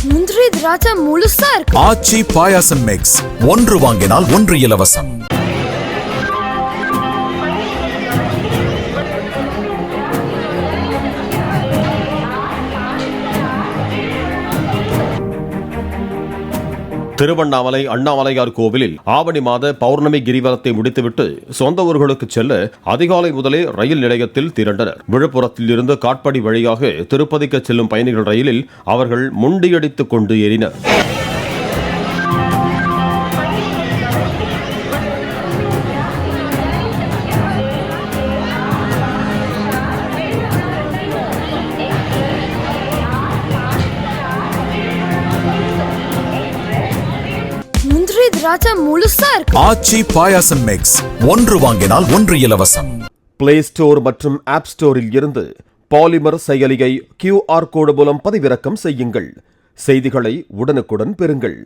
முந்திரி திராட்சை முழுசா இருக்கு. ஆச்சி பாயாசம் மிக்ஸ், ஒன்று வாங்கினால் ஒன்று இலவசம். திருவண்ணாமலை அண்ணாமலையார் கோவிலில் ஆவணி மாத பௌர்ணமி கிரிவலத்தை முடித்துவிட்டு சொந்த ஊர்களுக்கு செல்ல அதிகாலை முதலே ரயில் நிலையத்தில் திரண்டனர். விழுப்புரத்தில் இருந்து காட்பாடி வழியாக திருப்பதிக்கு செல்லும் பயணிகள் ரயிலில் அவர்கள் முண்டியடித்துக் கொண்டு ஏறினர். முந்திரி திராட்சை முழுசா இருக்கு. ஆச்சி பாயாசம் மிக்ஸ், ஒன்று வாங்கினால் ஒன்று இலவசம். பிளே ஸ்டோர் மற்றும் ஆப் ஸ்டோரில் இருந்து பாலிமர் செயலியை QR கோடு மூலம் பதிவிறக்கம் செய்யுங்கள். செய்திகளை உடனுக்குடன் பெறுங்கள்.